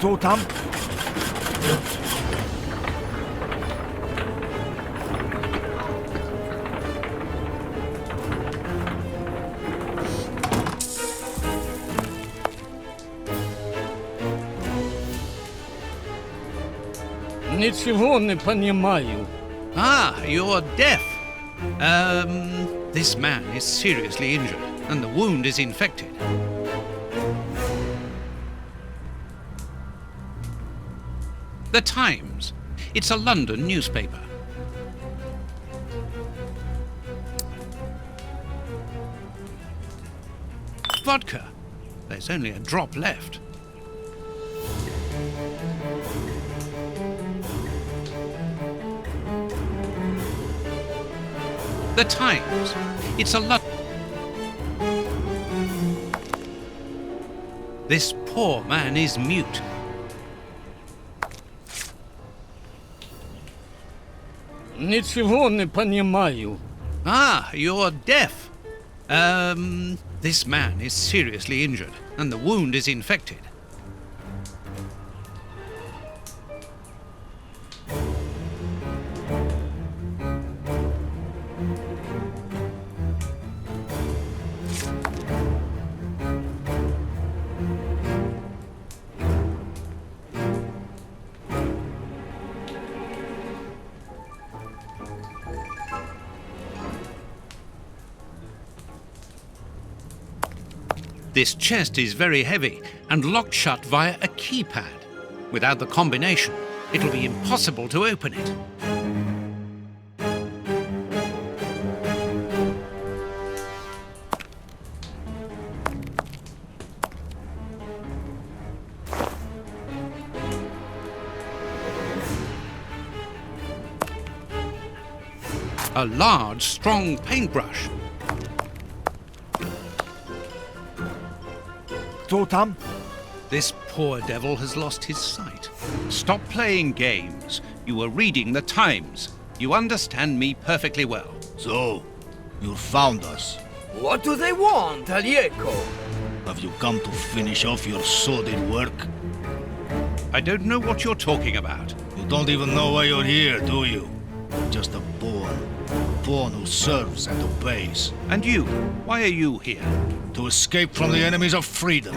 Co tam? Ничего не понимаю. Ah, you're deaf. This man is seriously injured, and the wound is infected. The Times. It's a London newspaper. Vodka. There's only a drop left. The Times. It's a London. This poor man is mute. Ничего не понимаю. Ah, you're deaf. This man is seriously injured, and the wound is infected. This chest is very heavy and locked shut via a keypad. Without the combination, it'll be impossible to open it. A large, strong paintbrush. Co tam? This poor devil has lost his sight. Stop playing games. You were reading the Times. You understand me perfectly well. So, you found us. What do they want, Alieco? Have you come to finish off your sordid work? I don't know what you're talking about. You don't even know why you're here, do you? Just a pawn. A pawn who serves and obeys. And you? Why are you here? To escape from the enemies of freedom.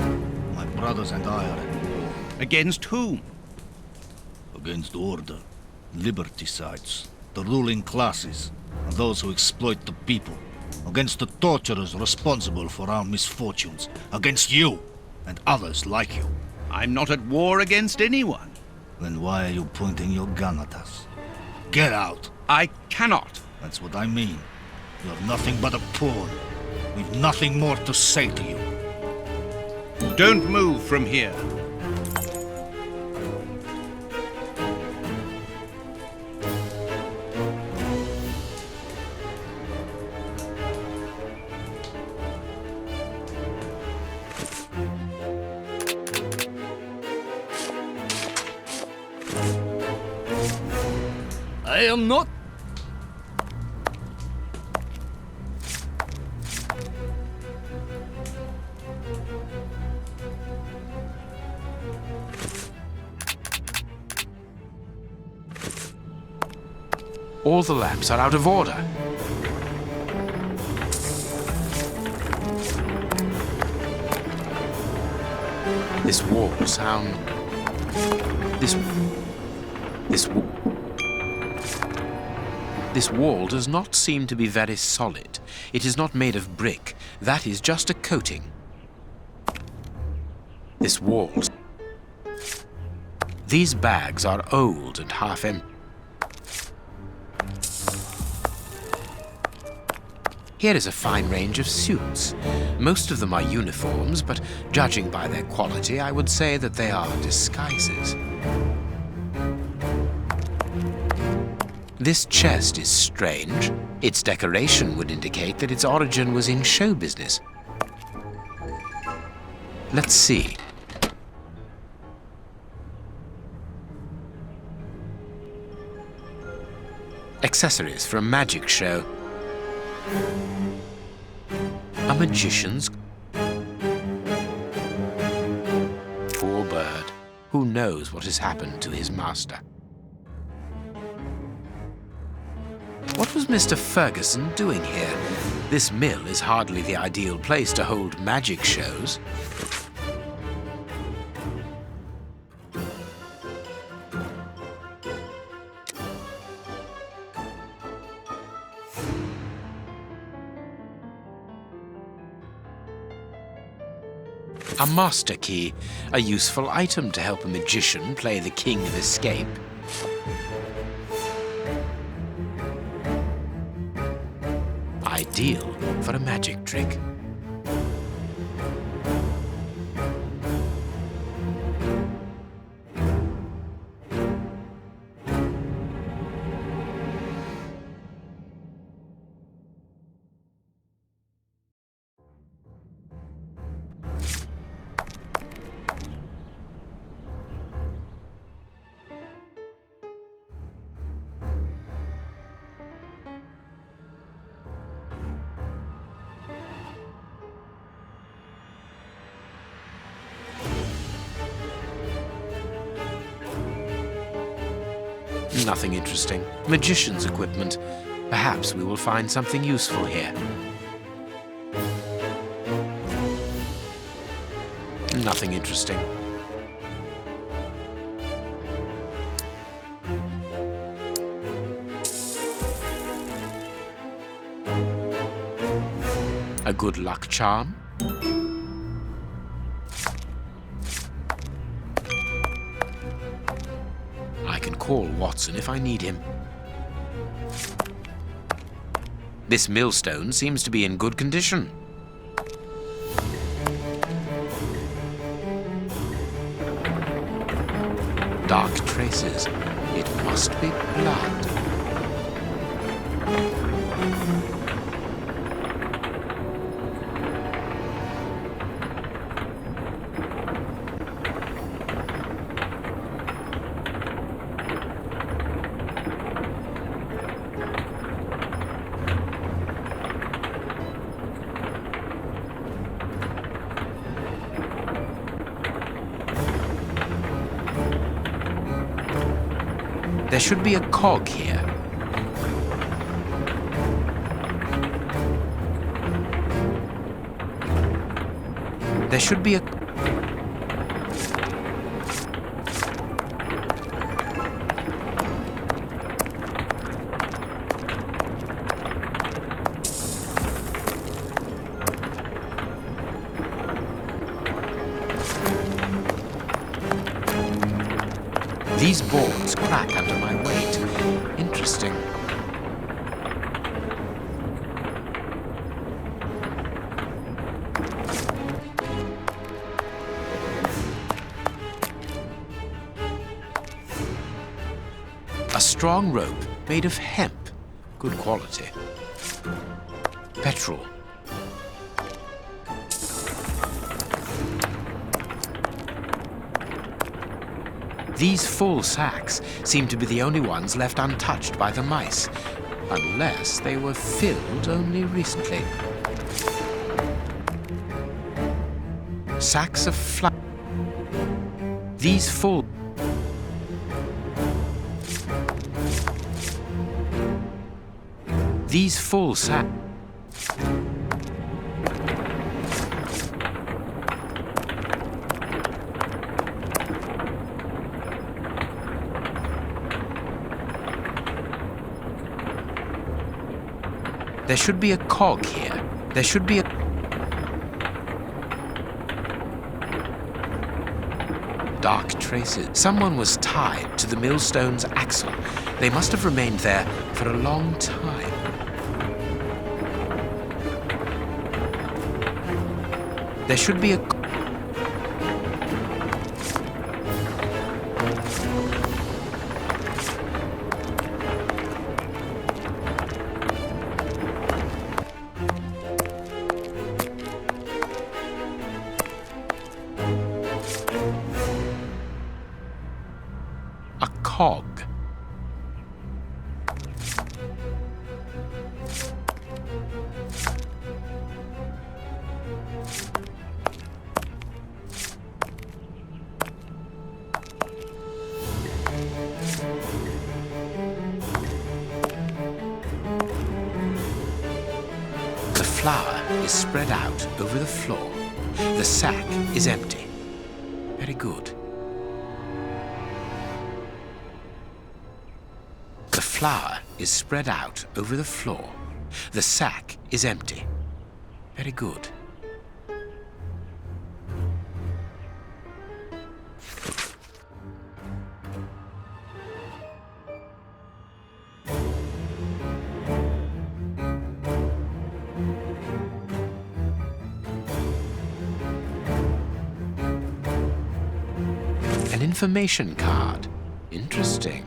My brothers and I are at war. Against whom? Against order, liberticides, the ruling classes, and those who exploit the people. Against the torturers responsible for our misfortunes. Against you and others like you. I'm not at war against anyone. Then why are you pointing your gun at us? Get out! I cannot. That's what I mean. You're nothing but a pawn. We've nothing more to say to you. Don't move from here. I am not. All the lamps are out of order. This wall sound... This wall does not seem to be very solid. It is not made of brick. That is just a coating. This wall... These bags are old and half empty. Here is a fine range of suits. Most of them are uniforms, but judging by their quality, I would say that they are disguises. This chest is strange. Its decoration would indicate that its origin was in show business. Let's see. Accessories for a magic show. A magician's... Poor bird. Who knows? knows what has happened to his master. What was Mr. Ferguson doing here? This mill is hardly the ideal place to hold magic shows. A master key, a useful item to help a magician play the king of escape. Ideal for a magic trick. Nothing interesting. Magician's equipment. Perhaps we will find something useful here. Nothing interesting. A good luck charm? I can call Watson if I need him. This millstone seems to be in good condition. Dark traces. It must be blood. There should be a cog here. There should be a... These boards crack under my weight. Interesting. A strong rope made of hemp. Good quality. Petrol. These full sacks seem to be the only ones left untouched by the mice, unless they were filled only recently. Sacks of flour. These full... These full sacks... There should be a cog here. There should be a... Dark traces. Someone was tied to the millstone's axle. They must have remained there for a long time. There should be a... cog. flour is spread out over the floor. The sack is empty. Very good. The flour is spread out over the floor. The sack is empty. Very good. An information card. Interesting.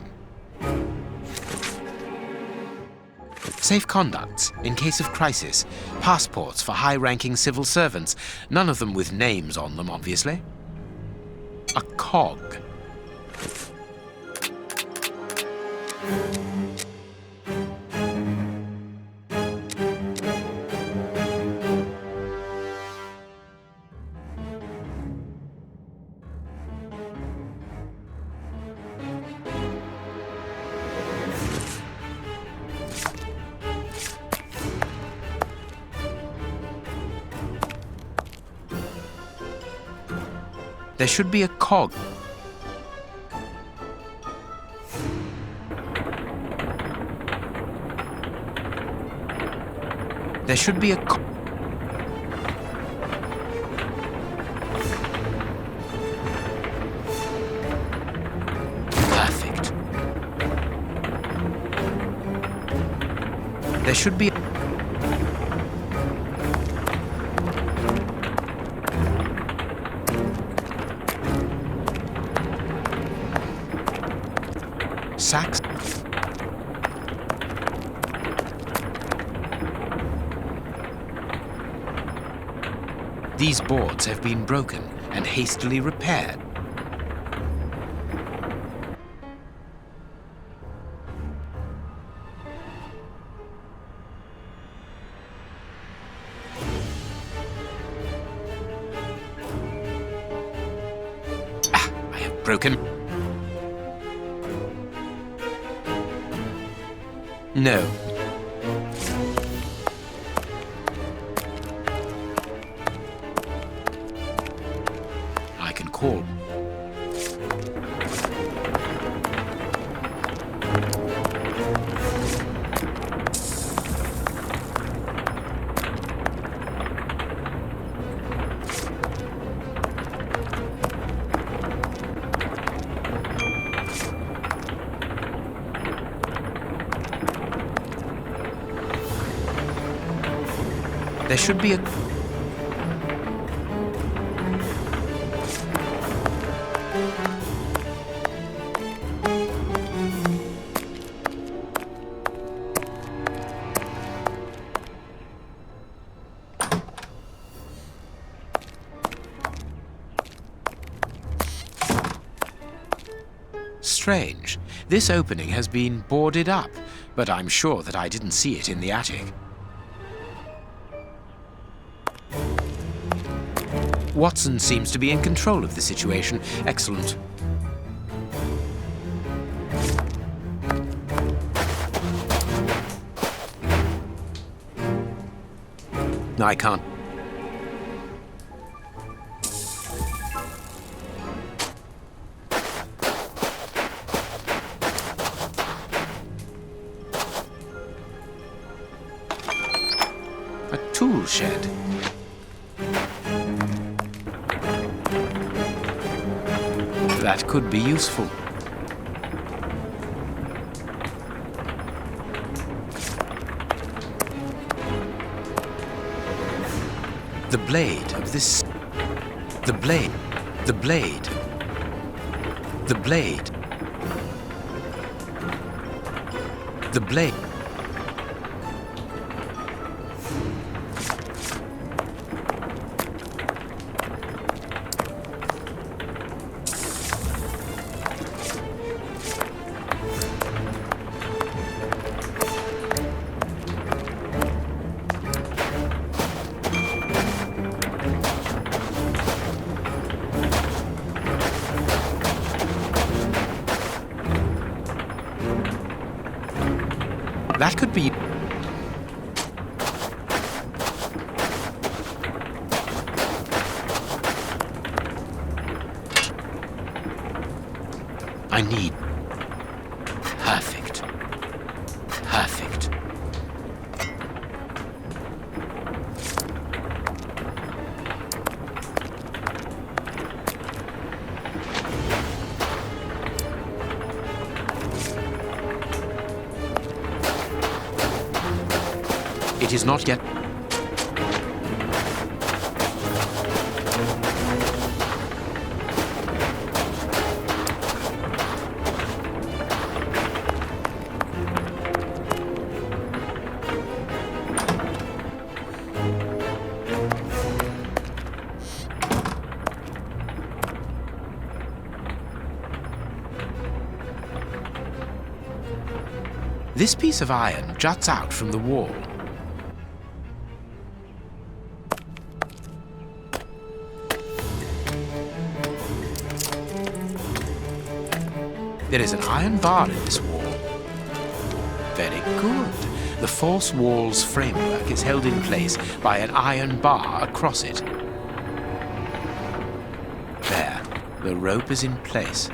Safe conducts in case of crisis. Passports for high-ranking civil servants. None of them with names on them, obviously. A cog. There should be a cog. There should be a cog. Perfect. There should be a... Sacks. These boards have been broken and hastily repaired. I have broken. No. I can call. There should be a... Strange. This opening has been boarded up, but I'm sure that I didn't see it in the attic. Watson seems to be in control of the situation. Excellent. I can't. A tool shed. That could be useful. The blade of this... The blade. The blade. The blade. The blade. That could be... I need... Perfect. Perfect. It is not yet... This piece of iron juts out from the wall. There is an iron bar in this wall. Very good. The false wall's framework is held in place by an iron bar across it. There, the rope is in place.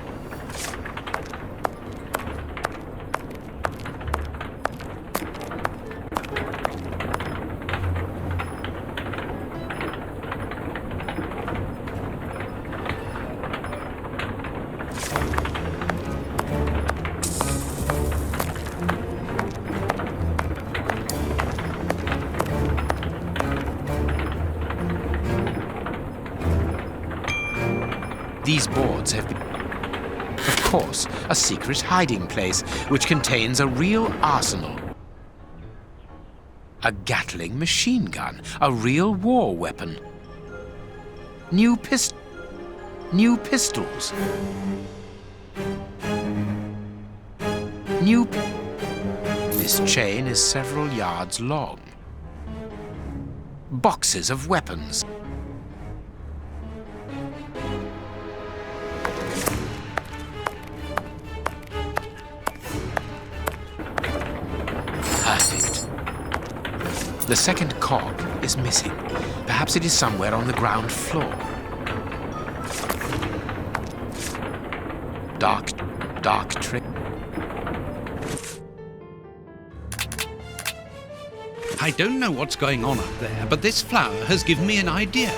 These boards have been, of course, a secret hiding place which contains a real arsenal. A Gatling machine gun, a real war weapon. New pistols. This chain is several yards long. Boxes of weapons. Perfect. The second cog is missing. Perhaps it is somewhere on the ground floor. Dark trick. I don't know what's going on up there, but this flower has given me an idea.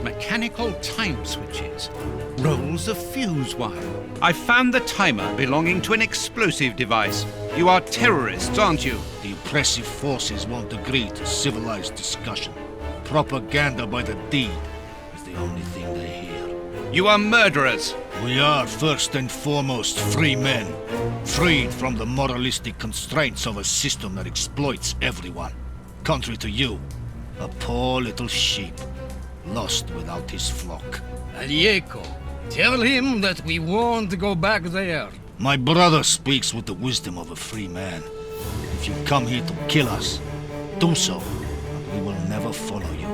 Mechanical time switches. Rolls of fuse wire. I found the timer belonging to an explosive device. You are terrorists, aren't you? The oppressive forces won't agree to civilized discussion. Propaganda by the deed is the only thing they hear. You are murderers. We are first and foremost free men, freed from the moralistic constraints of a system that exploits everyone. Contrary to you, a poor little sheep, lost without his flock. Alieco, tell him that we won't go back there. My brother speaks with the wisdom of a free man. If you come here to kill us, do so, and we will never follow you.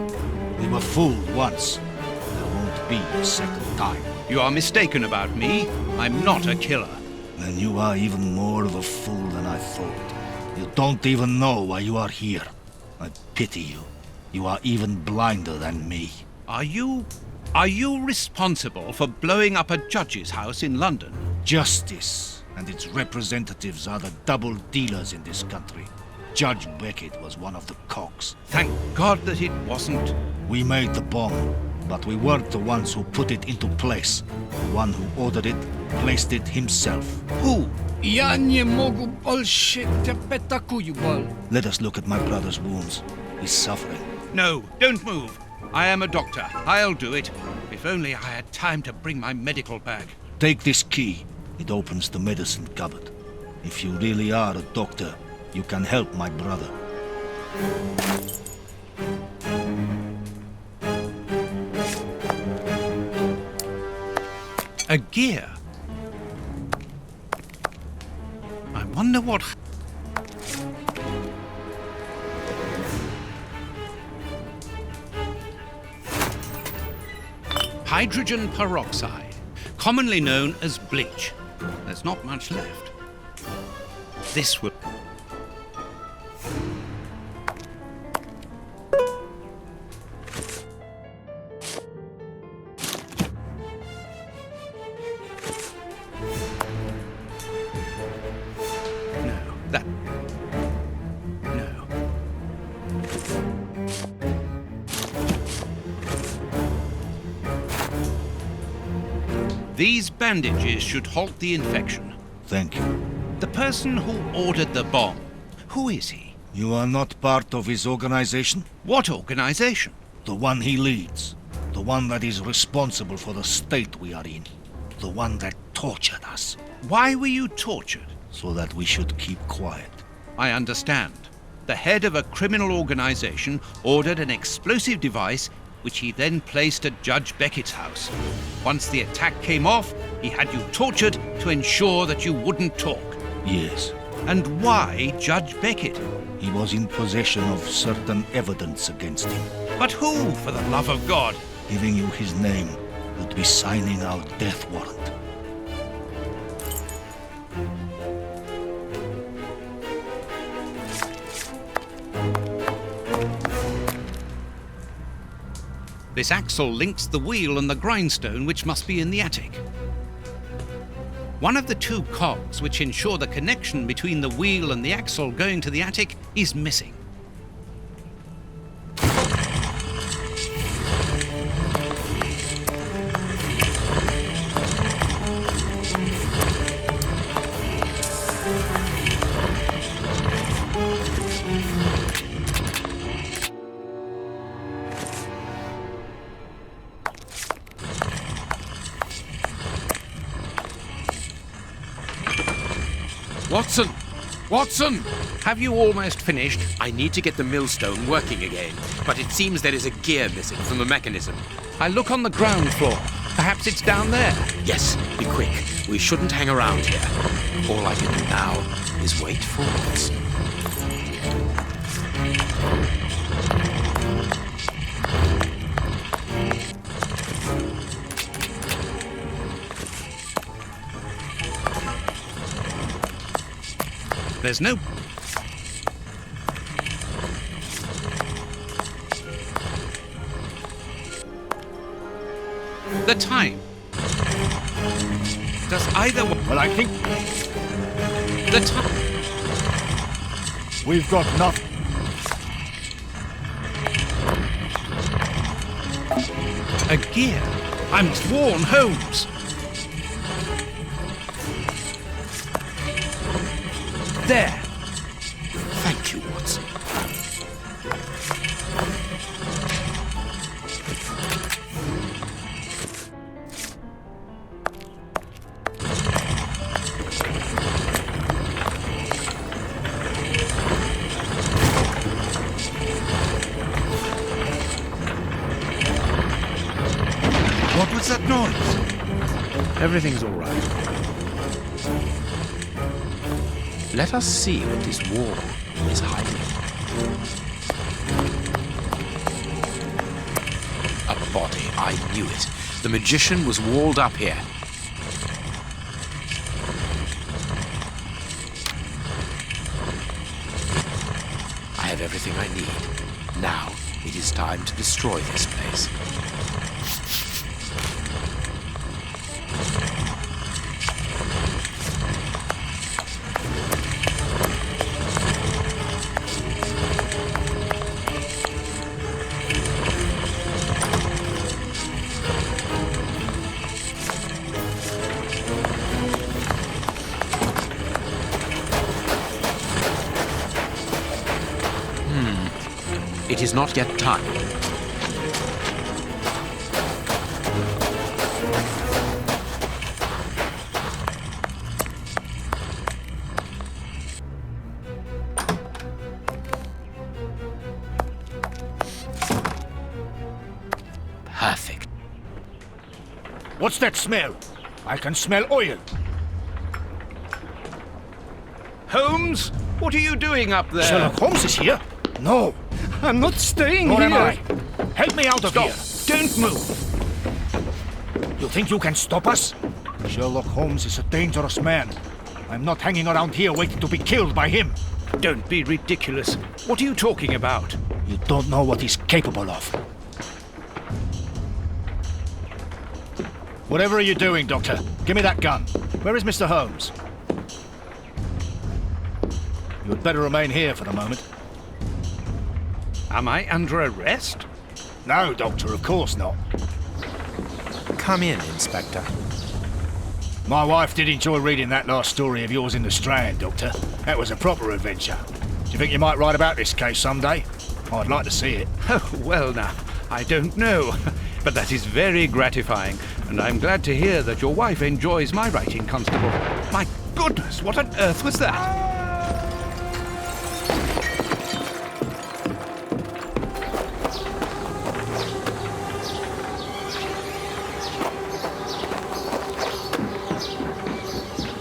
We were fooled once. There won't be a second time. You are mistaken about me. I'm not a killer. Then you are even more of a fool than I thought. You don't even know why you are here. I pity you. You are even blinder than me. Are you responsible for blowing up a judge's house in London? Justice and its representatives are the double dealers in this country. Judge Beckett was one of the cogs. Thank God that it wasn't. We made the bomb, but we weren't the ones who put it into place. The one who ordered it placed it himself. Who? Ja nie mogu больше терпеть такую боль. Let us look at my brother's wounds. He's suffering. No, don't move. I am a doctor. I'll do it. If only I had time to bring my medical bag. Take this key. It opens the medicine cupboard. If you really are a doctor, you can help my brother. A gear? I wonder what... Hydrogen peroxide, commonly known as bleach. There's not much left. This would... No, that... No. These bandages should halt the infection. Thank you. The person who ordered the bomb, who is he? You are not part of his organization? What organization? The one he leads. The one that is responsible for the state we are in. The one that tortured us. Why were you tortured? So that we should keep quiet. I understand. The head of a criminal organization ordered an explosive device which he then placed at Judge Beckett's house. Once the attack came off, he had you tortured to ensure that you wouldn't talk. Yes. And why Judge Beckett? He was in possession of certain evidence against him. But who, for the love of God? Giving you his name would be signing our death warrant. This axle links the wheel and the grindstone, which must be in the attic. One of the two cogs which ensure the connection between the wheel and the axle going to the attic is missing. Watson! Watson! Have you almost finished? I need to get the millstone working again, but it seems there is a gear missing from the mechanism. I look on the ground floor. Perhaps it's down there. Yes, be quick. We shouldn't hang around here. All I can do now is wait for Watson. There's no... The time. Does either one... Well, I think The time... we've got nothing. A gear. I'm sworn Holmes. There. Thank you, Watson. What was that noise? Everything's all right. Let us see what this wall is hiding. A body. I knew it. The magician was walled up here. I have everything I need. Now it is time to destroy this place. It is not yet time. What's that smell? I can smell oil. Holmes, what are you doing up there? Sherlock Holmes is here? No, I'm not staying nor here. am I. Help me out of Stop. here. Don't move. You think you can stop us? Sherlock Holmes is a dangerous man. I'm not hanging around here waiting to be killed by him. Don't be ridiculous. What are you talking about? You don't know what he's capable of. Whatever are you doing, Doctor? Give me that gun. Where is Mr. Holmes? You had better remain here for the moment. Am I under arrest? No, Doctor, of course not. Come in, Inspector. My wife did enjoy reading that last story of yours in the Strand, Doctor. That was a proper adventure. Do you think you might write about this case someday? I'd like to see it. Oh, well now, I don't know. But that is very gratifying, and I'm glad to hear that your wife enjoys my writing, Constable. My goodness, what on earth was that?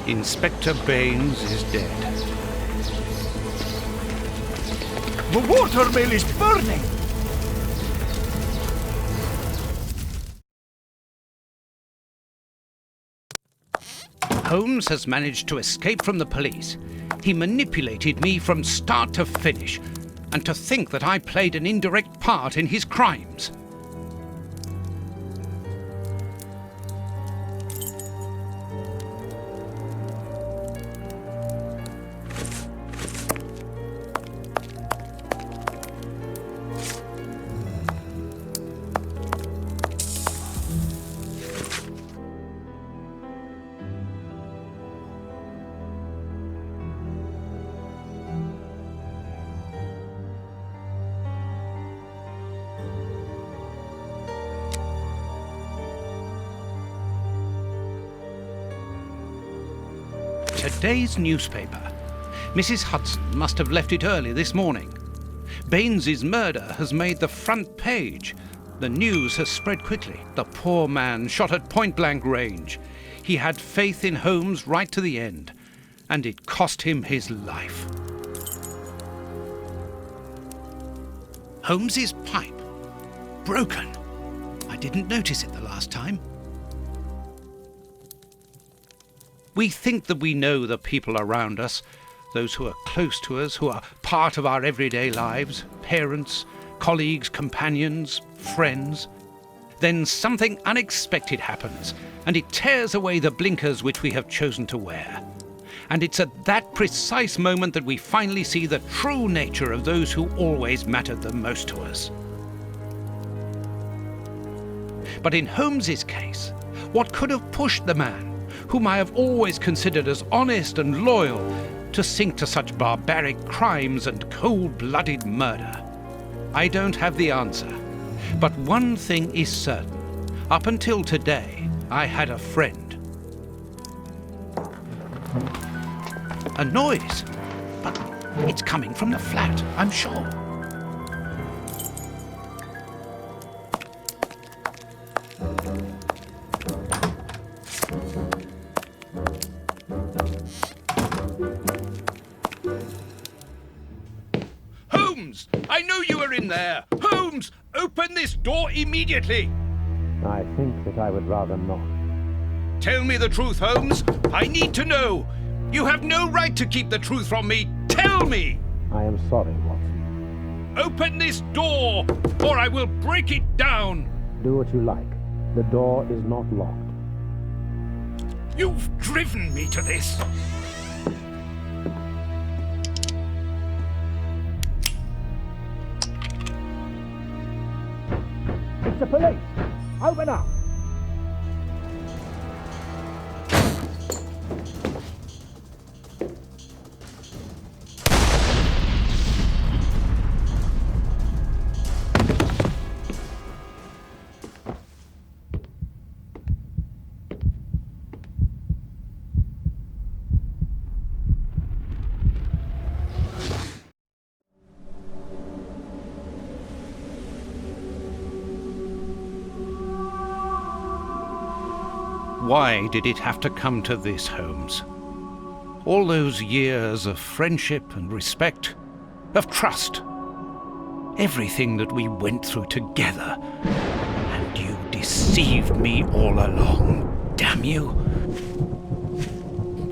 Inspector Baines is dead. The watermill is burning! Holmes has managed to escape from the police. He manipulated me from start to finish, and to think that I played an indirect part in his crimes. Today's newspaper. Mrs. Hudson must have left it early this morning. Baines's murder has made the front page. The news has spread quickly. The poor man shot at point-blank range. He had faith in Holmes right to the end, and it cost him his life. Holmes's pipe. Broken. I didn't notice it the last time. We think that we know the people around us, those who are close to us, who are part of our everyday lives, parents, colleagues, companions, friends. Then something unexpected happens, and it tears away the blinkers which we have chosen to wear. And it's at that precise moment that we finally see the true nature of those who always mattered the most to us. But in Holmes's case, what could have pushed the man, whom I have always considered as honest and loyal, to sink to such barbaric crimes and cold-blooded murder? I don't have the answer. But one thing is certain. Up until today, I had a friend. A noise. But it's coming from the flat, I'm sure. Holmes! I know you are in there! Holmes! Open this door immediately! I think that I would rather not. Tell me the truth, Holmes! I need to know! You have no right to keep the truth from me! Tell me! I am sorry, Watson. Open this door, or I will break it down! Do what you like. The door is not locked. You've driven me to this! It's the police! Open up! Why did it have to come to this, Holmes? All those years of friendship and respect, of trust, everything that we went through together, and you deceived me all along. Damn you!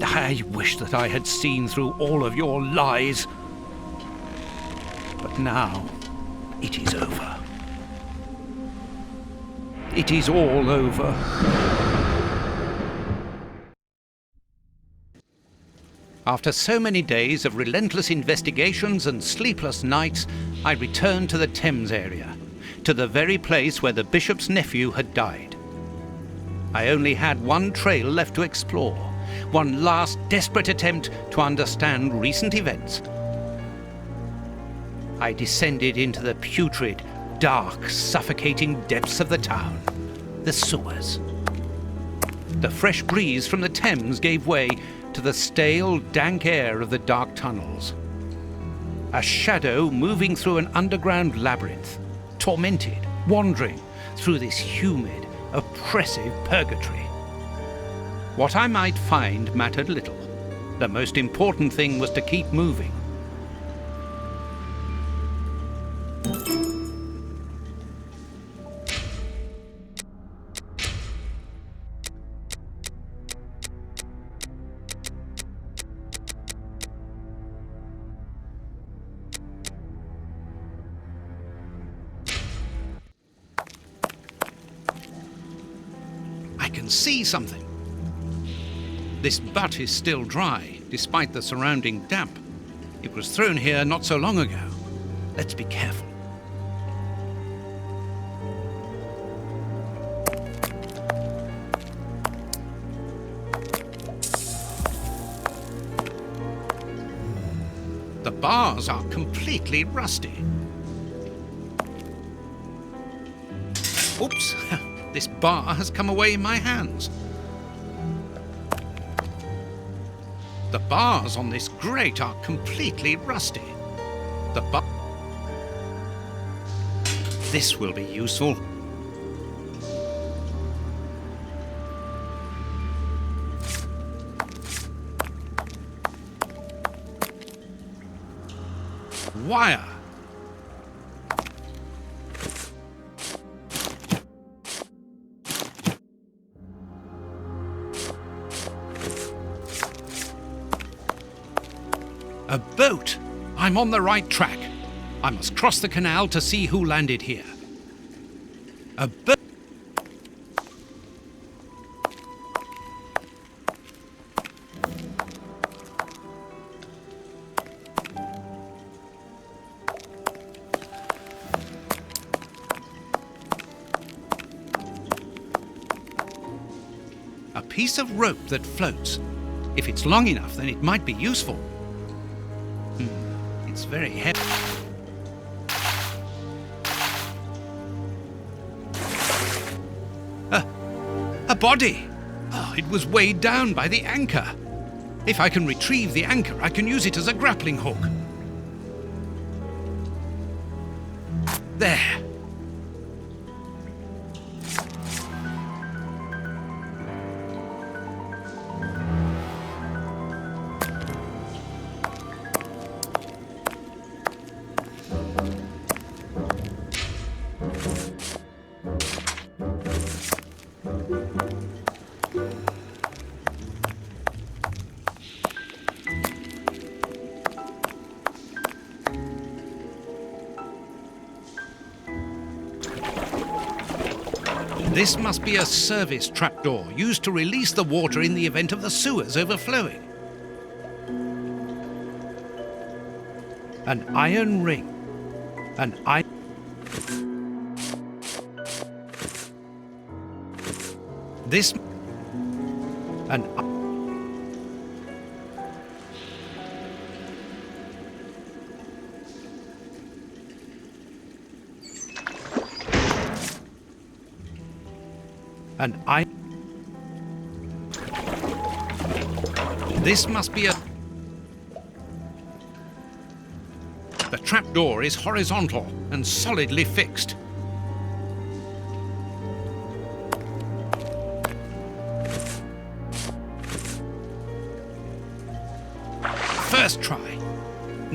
I wish that I had seen through all of your lies. But now, it is over. It is all over. After so many days of relentless investigations and sleepless nights, I returned to the Thames area, to the very place where the bishop's nephew had died. I only had one trail left to explore, one last desperate attempt to understand recent events. I descended into the putrid, dark, suffocating depths of the town, the sewers. The fresh breeze from the Thames gave way to the stale, dank air of the dark tunnels. A shadow moving through an underground labyrinth, tormented, wandering through this humid, oppressive purgatory. What I might find mattered little. The most important thing was to keep moving. I can see something. This butt is still dry, despite the surrounding damp. It was thrown here not so long ago. Let's be careful. The bars are completely rusty. Oops, this bar has come away in my hands. The bars on this grate are completely rusty. This will be useful. Wire. A boat! I'm on the right track. I must cross the canal to see who landed here. A boat! A piece of rope that floats. If it's long enough, then it might be useful. It's very heavy. A body! Oh, it was weighed down by the anchor. If I can retrieve the anchor, I can use it as a grappling hook. There. This must be a service trapdoor used to release the water in the event of the sewers overflowing. An iron ring. This... This must be a... The trapdoor is horizontal and solidly fixed.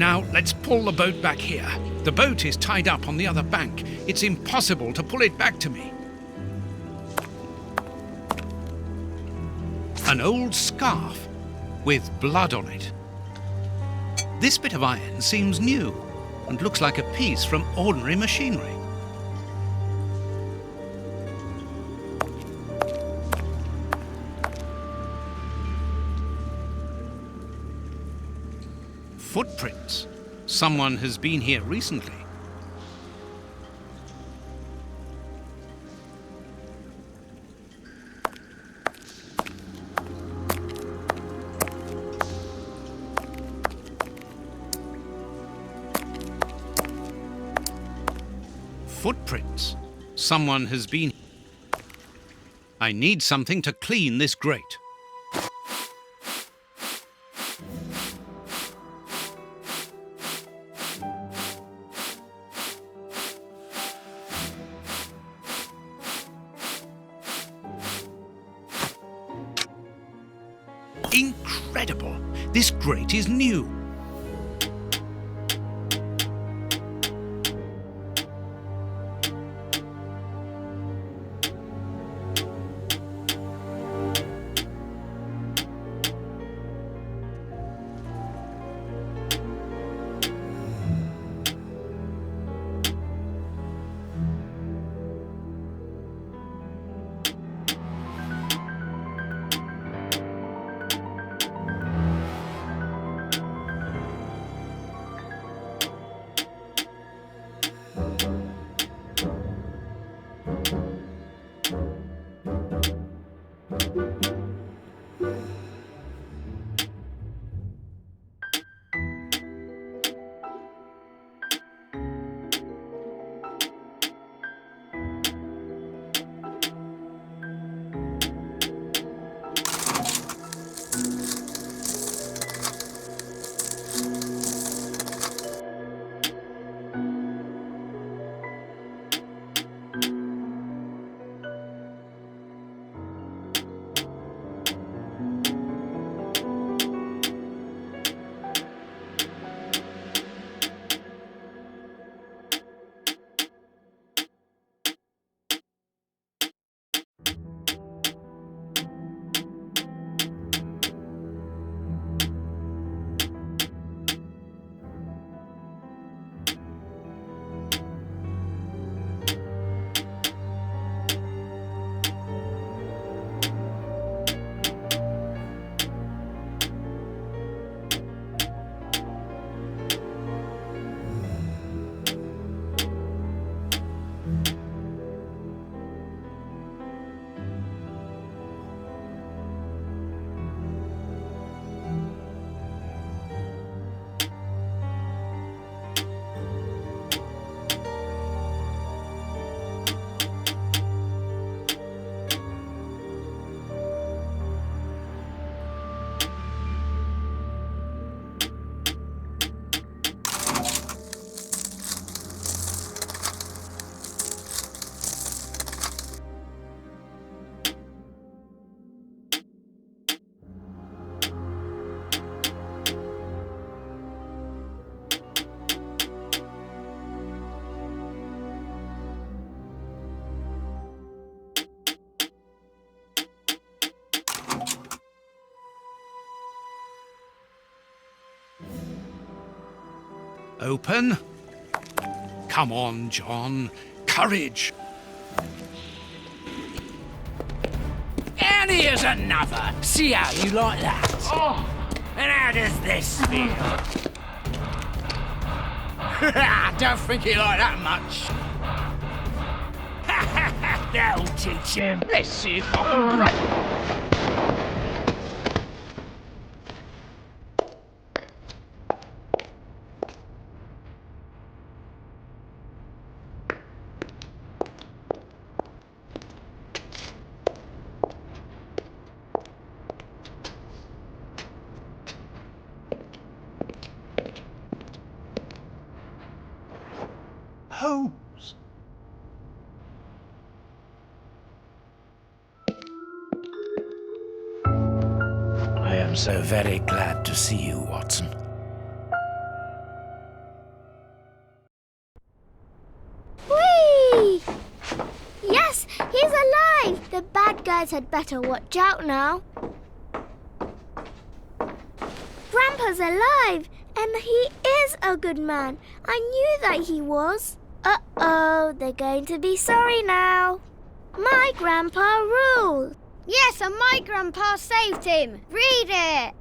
Now, let's pull the boat back here. The boat is tied up on the other bank. It's impossible to pull it back to me. An old scarf with blood on it. This bit of iron seems new and looks like a piece from ordinary machinery. Footprints. Someone has been here recently. Footprints. Someone has been... I need something to clean this grate. Incredible! This grate is new. Open. Come on, John. Courage. And here's another. See how you like that? Oh. And how does this feel? Don't think he like that much. That'll teach him. Let's see if I can break. Holmes. I am so very glad to see you, Watson. alive! The bad guys had better watch out now. Grandpa's alive, and he is a good man. I knew that he was. Uh-oh, they're going to be sorry now. My grandpa rules. Yes, and my grandpa saved him. Read it.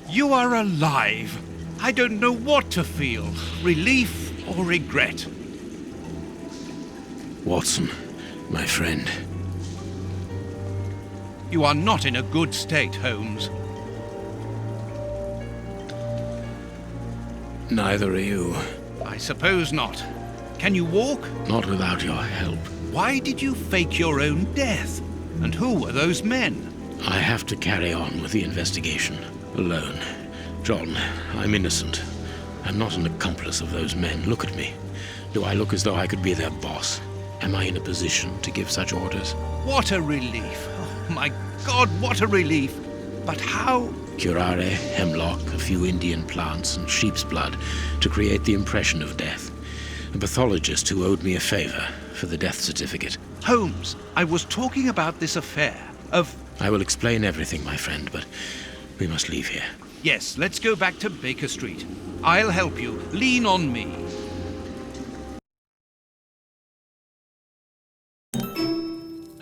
You are alive. I don't know what to feel, relief or regret. Watson, my friend. You are not in a good state, Holmes. Neither are you. I suppose not. Can you walk? Not without your help. Why did you fake your own death? And who were those men? I have to carry on with the investigation. Alone. John, I'm innocent. I'm not an accomplice of those men. Look at me. Do I look as though I could be their boss? Am I in a position to give such orders? What a relief. Oh, my God, what a relief. But how? Curare, hemlock, a few Indian plants, and sheep's blood to create the impression of death. A pathologist who owed me a favor for the death certificate. Holmes, I was talking about this affair of... I will explain everything, my friend, but we must leave here. Yes, let's go back to Baker Street. I'll help you. Lean on me.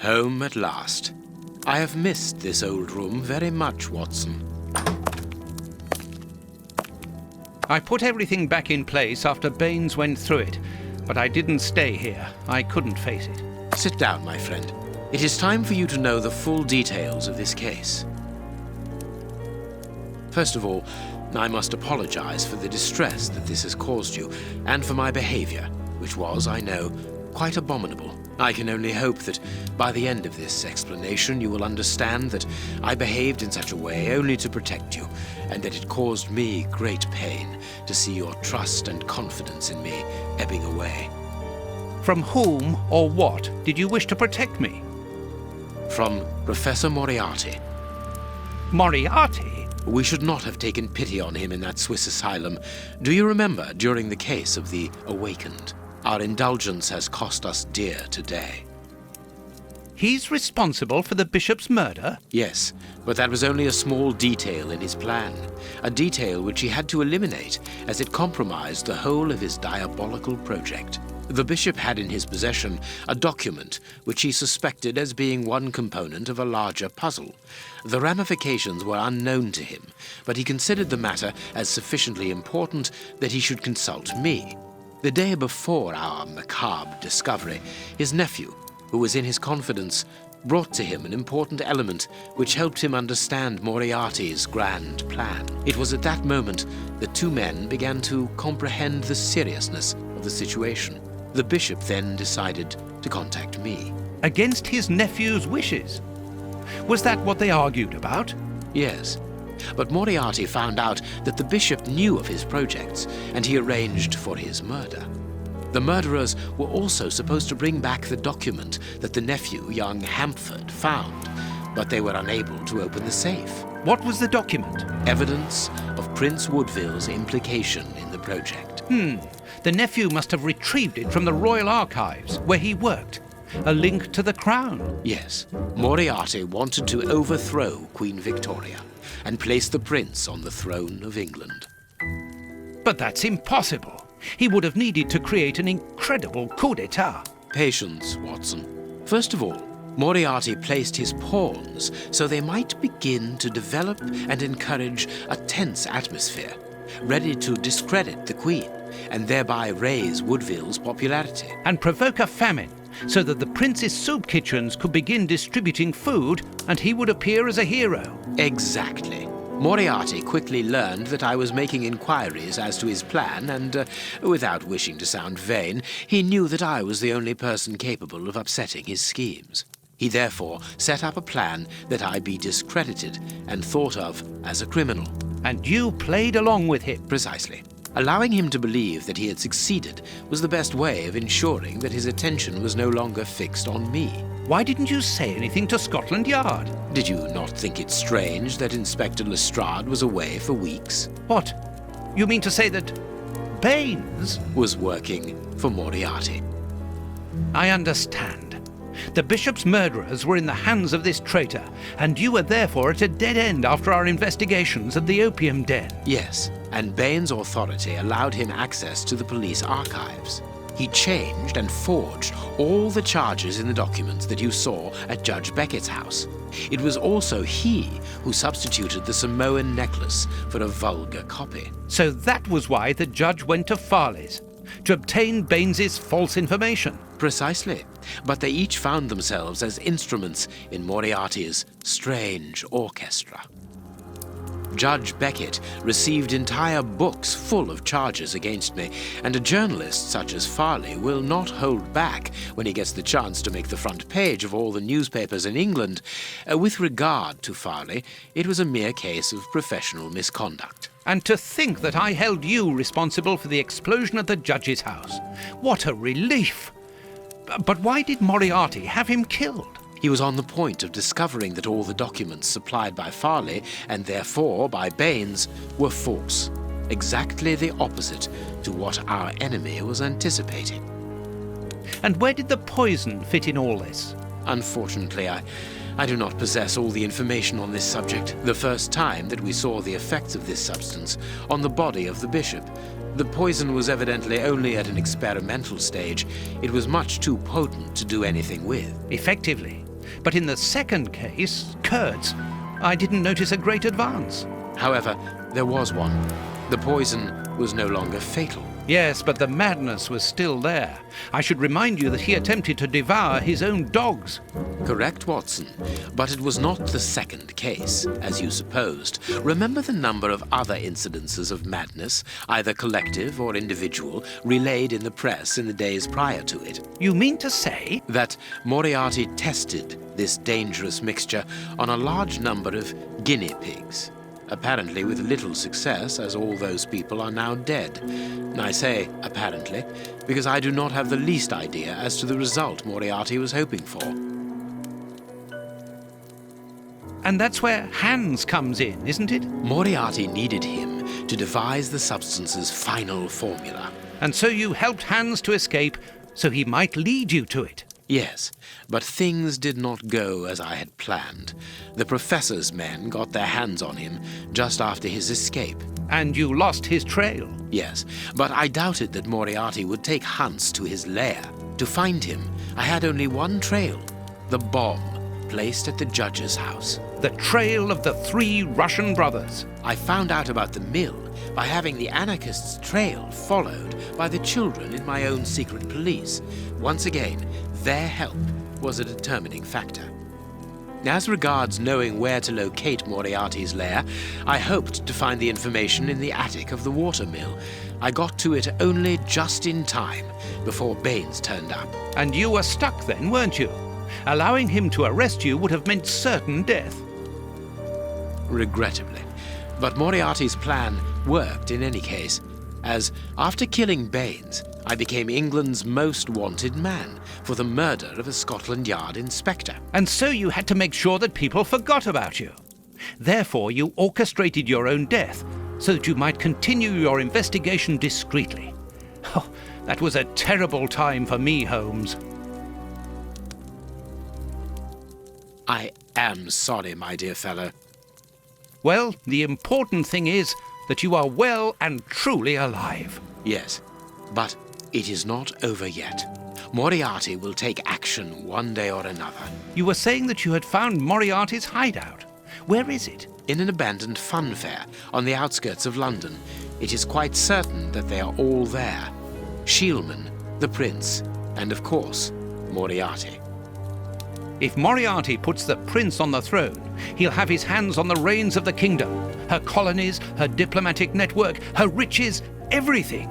Home at last. I have missed this old room very much, Watson. I put everything back in place after Baines went through it, but I didn't stay here. I couldn't face it. Sit down, my friend. It is time for you to know the full details of this case. First of all, I must apologize for the distress that this has caused you, and for my behavior, which was, I know, quite abominable. I can only hope that by the end of this explanation you will understand that I behaved in such a way only to protect you, and that it caused me great pain to see your trust and confidence in me ebbing away. From whom or what did you wish to protect me? From Professor Moriarty. Moriarty? We should not have taken pity on him in that Swiss asylum. Do you remember during the case of the Awakened? Our indulgence has cost us dear today. He's responsible for the bishop's murder? Yes, but that was only a small detail in his plan. A detail which he had to eliminate, as it compromised the whole of his diabolical project. The bishop had in his possession a document which he suspected as being one component of a larger puzzle. The ramifications were unknown to him, but he considered the matter as sufficiently important that he should consult me. The day before our macabre discovery, his nephew, who was in his confidence, brought to him an important element which helped him understand Moriarty's grand plan. It was at that moment that two men began to comprehend the seriousness of the situation. The bishop then decided to contact me. Against his nephew's wishes? Was that what they argued about? Yes. But Moriarty found out that the bishop knew of his projects, and he arranged for his murder. The murderers were also supposed to bring back the document that the nephew, young Hampford, found, but they were unable to open the safe. What was the document? Evidence of Prince Woodville's implication in the project. The nephew must have retrieved it from the Royal Archives, where he worked. A link to the crown. Yes. Moriarty wanted to overthrow Queen Victoria and place the prince on the throne of England. But that's impossible. He would have needed to create an incredible coup d'etat. Patience, Watson. First of all, Moriarty placed his pawns so they might begin to develop and encourage a tense atmosphere, ready to discredit the Queen and thereby raise Woodville's popularity. And provoke a famine, so that the prince's soup kitchens could begin distributing food and he would appear as a hero. Exactly. Moriarty quickly learned that I was making inquiries as to his plan and, without wishing to sound vain, he knew that I was the only person capable of upsetting his schemes. He therefore set up a plan that I be discredited and thought of as a criminal. And you played along with him? Precisely. Allowing him to believe that he had succeeded was the best way of ensuring that his attention was no longer fixed on me. Why didn't you say anything to Scotland Yard? Did you not think it strange that Inspector Lestrade was away for weeks? What? You mean to say that Baines was working for Moriarty? I understand. The bishop's murderers were in the hands of this traitor, and you were therefore at a dead end after our investigations at the opium den. Yes, and Bain's authority allowed him access to the police archives. He changed and forged all the charges in the documents that you saw at Judge Beckett's house. It was also he who substituted the Samoan necklace for a vulgar copy. So that was why the judge went to Farley's, to obtain Baines's false information. Precisely, but they each found themselves as instruments in Moriarty's strange orchestra. Judge Beckett received entire books full of charges against me, and a journalist such as Farley will not hold back when he gets the chance to make the front page of all the newspapers in England. With regard to Farley, it was a mere case of professional misconduct. And to think that I held you responsible for the explosion at the judge's house. What a relief! But why did Moriarty have him killed? He was on the point of discovering that all the documents supplied by Farley, and therefore by Baines, were false. Exactly the opposite to what our enemy was anticipating. And where did the poison fit in all this? Unfortunately, I do not possess all the information on this subject. The first time that we saw the effects of this substance on the body of the bishop, the poison was evidently only at an experimental stage. It was much too potent to do anything with. Effectively. But in the second case, Kurt's, I didn't notice a great advance. However, there was one. The poison was no longer fatal. Yes, but the madness was still there. I should remind you that he attempted to devour his own dogs. Correct, Watson. But it was not the second case, as you supposed. Remember the number of other incidences of madness, either collective or individual, relayed in the press in the days prior to it. You mean to say? That Moriarty tested this dangerous mixture on a large number of guinea pigs. Apparently with little success, as all those people are now dead. I say apparently, because I do not have the least idea as to the result Moriarty was hoping for. And that's where Hans comes in, isn't it? Moriarty needed him to devise the substance's final formula. And so you helped Hans to escape, so he might lead you to it. Yes, but things did not go as I had planned. The professor's men got their hands on him just after his escape. And you lost his trail. Yes, but I doubted that Moriarty would take Hans to his lair. To find him, I had only one trail, the bomb placed at the judge's house. The trail of the 3 Russian brothers. I found out about the mill by having the anarchists' trail followed by the children in my own secret police. Once again, their help was a determining factor. As regards knowing where to locate Moriarty's lair, I hoped to find the information in the attic of the watermill. I got to it only just in time before Baines turned up. And you were stuck then, weren't you? Allowing him to arrest you would have meant certain death. Regrettably. But Moriarty's plan worked in any case, as after killing Baines, I became England's most wanted man for the murder of a Scotland Yard inspector. And so you had to make sure that people forgot about you. Therefore, you orchestrated your own death so that you might continue your investigation discreetly. Oh, that was a terrible time for me, Holmes. I am sorry, my dear fellow. Well, the important thing is that you are well and truly alive. Yes, but it is not over yet. Moriarty will take action one day or another. You were saying that you had found Moriarty's hideout. Where is it? In an abandoned fun fair on the outskirts of London. It is quite certain that they are all there. Shielman, the prince, and of course, Moriarty. If Moriarty puts the prince on the throne, he'll have his hands on the reins of the kingdom. Her colonies, her diplomatic network, her riches, everything.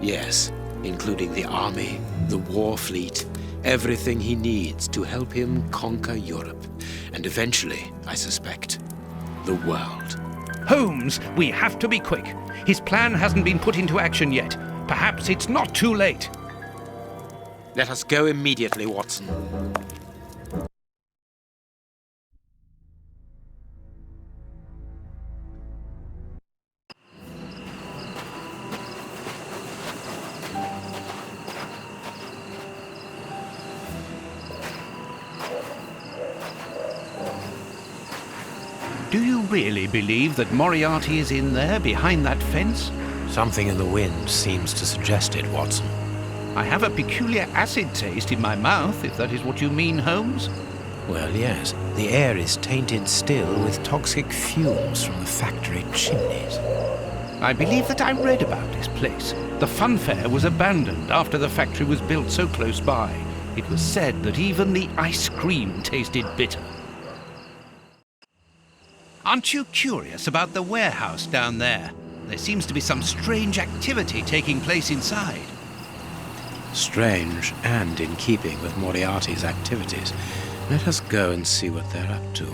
Yes, including the army, the war fleet, everything he needs to help him conquer Europe. And eventually, I suspect, the world. Holmes, we have to be quick. His plan hasn't been put into action yet. Perhaps it's not too late. Let us go immediately, Watson. Do you really believe that Moriarty is in there, behind that fence? Something in the wind seems to suggest it, Watson. I have a peculiar acid taste in my mouth, if that is what you mean, Holmes. Well, yes. The air is tainted still with toxic fumes from the factory chimneys. I believe that I read about this place. The funfair was abandoned after the factory was built so close by. It was said that even the ice cream tasted bitter. Aren't you curious about the warehouse down there? There seems to be some strange activity taking place inside. Strange and in keeping with Moriarty's activities. Let us go and see what they're up to.